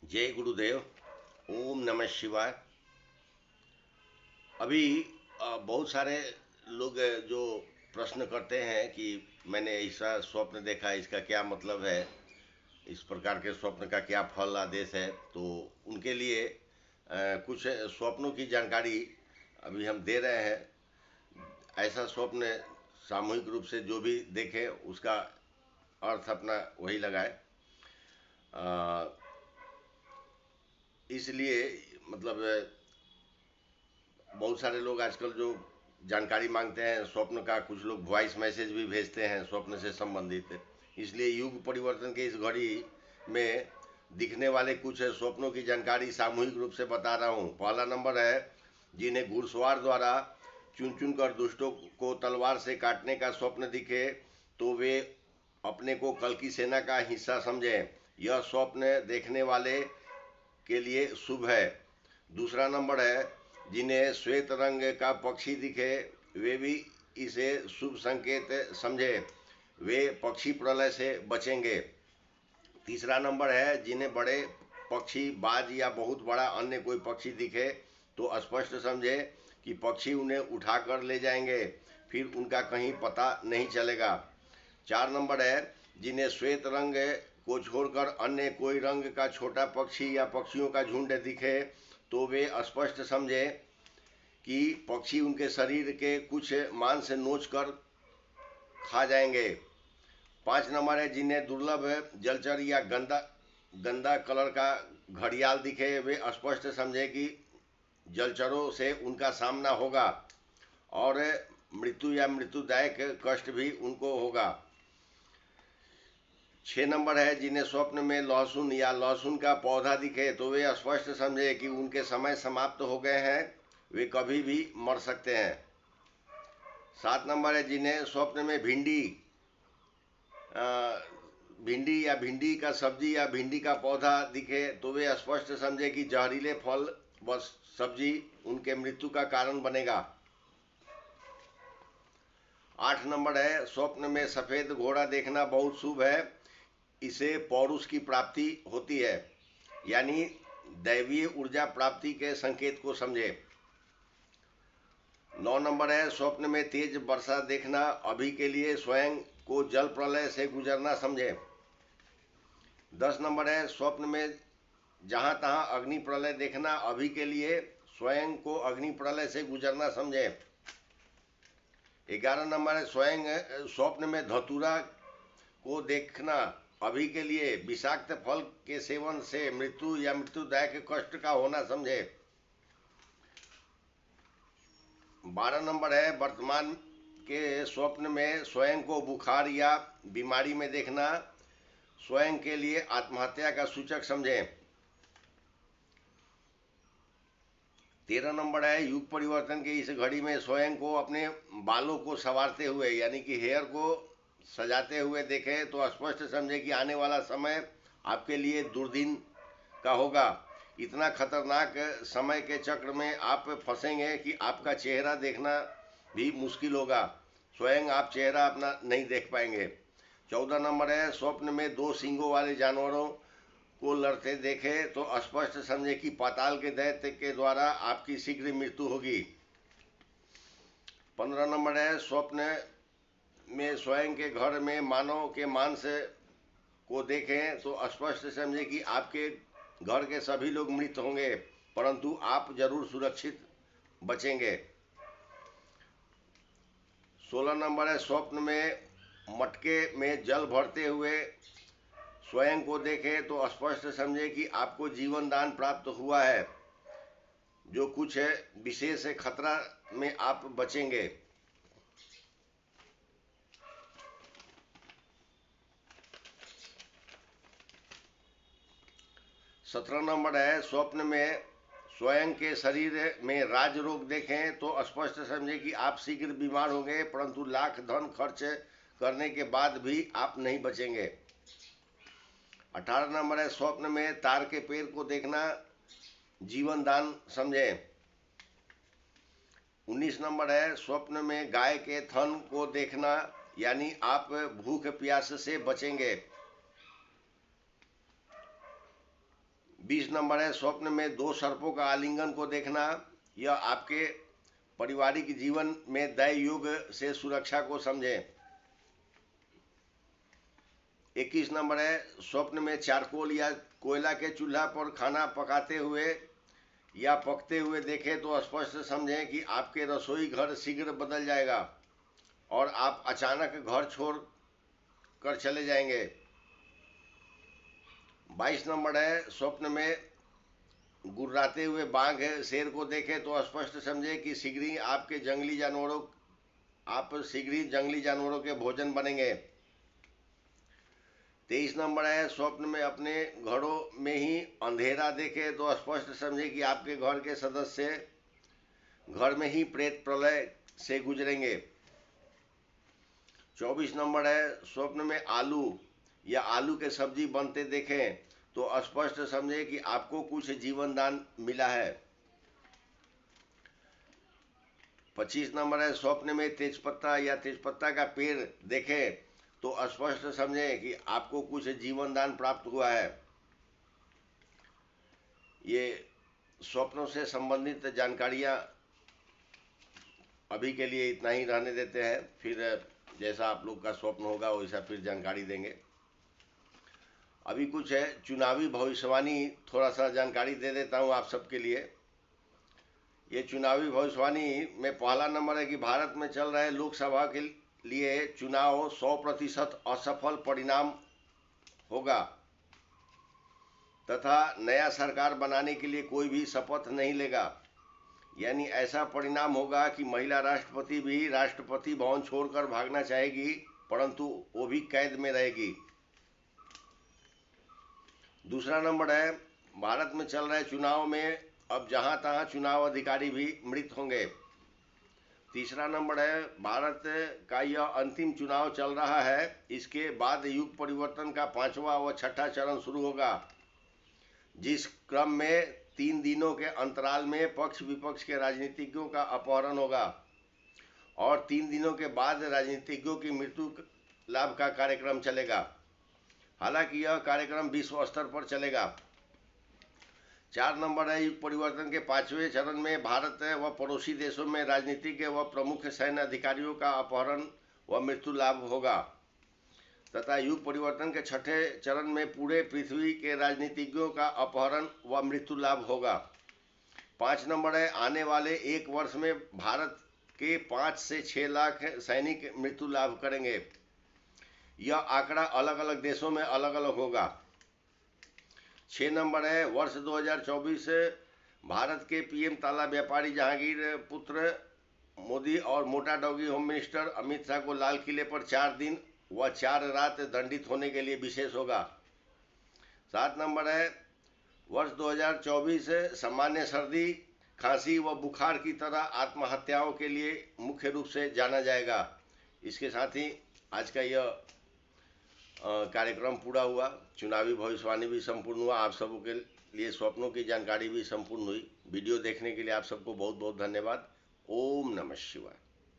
जय गुरुदेव। ओम नमः शिवाय। अभी बहुत सारे लोग जो प्रश्न करते हैं कि मैंने ऐसा स्वप्न देखा, इसका क्या मतलब है, इस प्रकार के स्वप्न का क्या फल आदेश है। तो उनके लिए कुछ स्वप्नों की जानकारी अभी हम दे रहे हैं। ऐसा स्वप्न सामूहिक रूप से जो भी देखे उसका अर्थ अपना वही लगाए। अ, इसलिए मतलब बहुत सारे लोग आजकल जो जानकारी मांगते हैं स्वप्न का, कुछ लोग वॉइस मैसेज भी भेजते हैं स्वप्न से संबंधित। इसलिए युग परिवर्तन के इस घड़ी में दिखने वाले कुछ स्वप्नों की जानकारी सामूहिक रूप से बता रहा हूँ। पहला नंबर है, जिन्हें घुड़सवार द्वारा चुन चुन कर दुष्टों को तलवार से काटने का स्वप्न दिखे तो वे अपने को कल की सेना का हिस्सा समझें। यह स्वप्न देखने वाले के लिए शुभ है। दूसरा नंबर है, जिन्हें श्वेत रंग का पक्षी दिखे वे भी इसे शुभ संकेत समझे, वे पक्षी प्रलय से बचेंगे। तीसरा नंबर है, जिन्हें बड़े पक्षी बाज या बहुत बड़ा अन्य कोई पक्षी दिखे तो स्पष्ट समझे कि पक्षी उन्हें उठाकर ले जाएंगे, फिर उनका कहीं पता नहीं चलेगा। चार नंबर है, जिन्हें श्वेत रंग को छोड़कर अन्य कोई रंग का छोटा पक्षी या पक्षियों का झुंड दिखे तो वे स्पष्ट समझे कि पक्षी उनके शरीर के कुछ मांस नोच कर खा जाएंगे। पाँच नंबर है, जिन्हें दुर्लभ जलचर या गंदा गंदा कलर का घड़ियाल दिखे वे स्पष्ट समझे कि जलचरों से उनका सामना होगा और मृत्यु या मृत्युदायक कष्ट भी उनको होगा। छः नंबर है, जिन्हें स्वप्न में लहसुन या लहसुन का पौधा दिखे तो वे स्पष्ट समझे कि उनके समय समाप्त हो गए हैं, वे कभी भी मर सकते हैं। सात नंबर है, जिन्हें स्वप्न में भिंडी या भिंडी का सब्जी या भिंडी का पौधा दिखे तो वे स्पष्ट समझे कि जहरीले फल व सब्जी उनके मृत्यु का कारण बनेगा। आठ नंबर है, स्वप्न में सफेद घोड़ा देखना बहुत शुभ है, इसे पौरुष की प्राप्ति होती है, यानी दैवीय ऊर्जा प्राप्ति के संकेत को समझे। 9 नंबर है, स्वप्न में तेज वर्षा देखना अभी के लिए स्वयं को जल प्रलय से गुजरना समझे। 10 नंबर है, स्वप्न में जहां तहां अग्नि प्रलय देखना अभी के लिए स्वयं को अग्नि प्रलय से गुजरना समझे। 11 नंबर है, स्वप्न में धतूरा को देखना अभी के लिए विषाक्त फल के सेवन से मृत्यु या मृत्युदायक कष्ट का होना समझे। 12 नंबर है, वर्तमान के स्वप्न में स्वयं को बुखार या बीमारी में देखना स्वयं के लिए आत्महत्या का सूचक समझें। 13 नंबर है, युग परिवर्तन की इस घड़ी में स्वयं को अपने बालों को संवारते हुए यानी कि हेयर को सजाते हुए देखें तो स्पष्ट समझे कि आने वाला समय आपके लिए दुर्दिन का होगा। इतना खतरनाक समय के चक्र में आप फंसेंगे कि आपका चेहरा देखना भी मुश्किल होगा, स्वयं आप चेहरा अपना नहीं देख पाएंगे। 14 नंबर है, स्वप्न में दो सींगों वाले जानवरों को लड़ते देखे तो स्पष्ट समझे कि पाताल के दैत्य के द्वारा आपकी शीघ्र मृत्यु होगी। 15 नंबर है, स्वप्न में स्वयं के घर में मानव के मांस को देखें तो स्पष्ट समझे कि आपके घर के सभी लोग मृत होंगे परंतु आप जरूर सुरक्षित बचेंगे। 16 नंबर है, स्वप्न में मटके में जल भरते हुए स्वयं को देखें तो स्पष्ट समझे कि आपको जीवन दान प्राप्त हुआ है, जो कुछ है विशेष खतरा में आप बचेंगे। 17 नंबर है, स्वप्न में स्वयं के शरीर में राज रोग देखें तो स्पष्ट समझे कि आप शीघ्र बीमार होंगे परंतु लाख धन खर्च करने के बाद भी आप नहीं बचेंगे। 18 नंबर है, स्वप्न में तार के पेड़ को देखना जीवन दान समझे। 19 नंबर है, स्वप्न में गाय के थन को देखना यानी आप भूख प्यास से बचेंगे। 20 नंबर है स्वप्न में 2 सर्पों का आलिंगन को देखना। यह आपके पारिवारिक जीवन में दैव योग से सुरक्षा को समझें। 21 नंबर है स्वप्न में चारकोल या कोयला के चूल्हा पर खाना पकाते हुए या पकते हुए देखें तो स्पष्ट समझें कि आपके रसोई घर शीघ्र बदल जाएगा और आप अचानक घर छोड़ कर चले जाएंगे। 22 नंबर है स्वप्न में गुर्राते हुए बाघ शेर को देखें तो स्पष्ट समझें कि शीघ्र ही आप जंगली जानवरों के भोजन बनेंगे। 23 नंबर है स्वप्न में अपने घरों में ही अंधेरा देखे तो स्पष्ट समझे कि आपके घर के सदस्य घर में ही प्रेत प्रलय से गुजरेंगे। 24 नंबर है स्वप्न में आलू या आलू के सब्जी बनते देखें तो स्पष्ट समझे कि आपको कुछ जीवन दान मिला है। 25 नंबर है स्वप्न में तेजपत्ता या तेजपत्ता का पेड़ देखें तो स्पष्ट समझें कि आपको कुछ जीवन दान प्राप्त हुआ है। ये स्वप्नों से संबंधित जानकारियां अभी के लिए इतना ही रहने देते हैं, फिर जैसा आप लोग का स्वप्न होगा वैसा फिर जानकारी देंगे। अभी कुछ है चुनावी भविष्यवाणी, थोड़ा सा जानकारी दे देता हूं आप सबके लिए। ये चुनावी भविष्यवाणी में पहला नंबर है कि भारत में चल रहे लोकसभा के लिए चुनाव 100% असफल परिणाम होगा तथा नया सरकार बनाने के लिए कोई भी शपथ नहीं लेगा। यानी ऐसा परिणाम होगा कि महिला राष्ट्रपति भी राष्ट्रपति भवन छोड़कर भागना चाहेगी, परंतु वो भी कैद में रहेगी। दूसरा नंबर है भारत में चल रहे चुनाव में अब जहां तहां चुनाव अधिकारी भी मृत होंगे। तीसरा नंबर है भारत का यह अंतिम चुनाव चल रहा है, इसके बाद युग परिवर्तन का 5वां व 6ठा चरण शुरू होगा, जिस क्रम में 3 दिनों के अंतराल में पक्ष विपक्ष के राजनीतिज्ञों का अपहरण होगा और 3 दिनों के बाद राजनीतिज्ञों की मृत्यु लाभ का कार्यक्रम चलेगा। हालांकि यह कार्यक्रम विश्व स्तर पर चलेगा। 4 नंबर है युग परिवर्तन के 5वें चरण में भारत व पड़ोसी देशों में राजनीतिक व प्रमुख सैन्य अधिकारियों का अपहरण व मृत्यु लाभ होगा तथा युग परिवर्तन के 6ठे चरण में पूरे पृथ्वी के राजनीतिज्ञों का अपहरण व मृत्यु लाभ होगा। 5 नंबर है आने वाले 1 वर्ष में भारत के 5 से 6 लाख सैनिक मृत्यु लाभ करेंगे। यह आंकड़ा अलग अलग देशों में अलग अलग होगा। 6 नंबर है वर्ष 2024 भारत के पीएम ताला व्यापारी जहांगीर पुत्र मोदी और मोटा doggy home minister Amit Shah को लाल किले पर 4 दिन व 4 रात दंडित होने के लिए विशेष होगा। 7 नंबर है वर्ष 2024 सामान्य सर्दी खांसी व बुखार की तरह आत्महत्याओं के लिए मुख्य रूप से जाना जाएगा। इसके साथ ही आज का यह कार्यक्रम पूरा हुआ, चुनावी भविष्यवाणी भी संपूर्ण हुआ, आप सबों के लिए स्वप्नों की जानकारी भी संपूर्ण हुई। वीडियो देखने के लिए आप सबको बहुत बहुत धन्यवाद। ओम नमः शिवाय।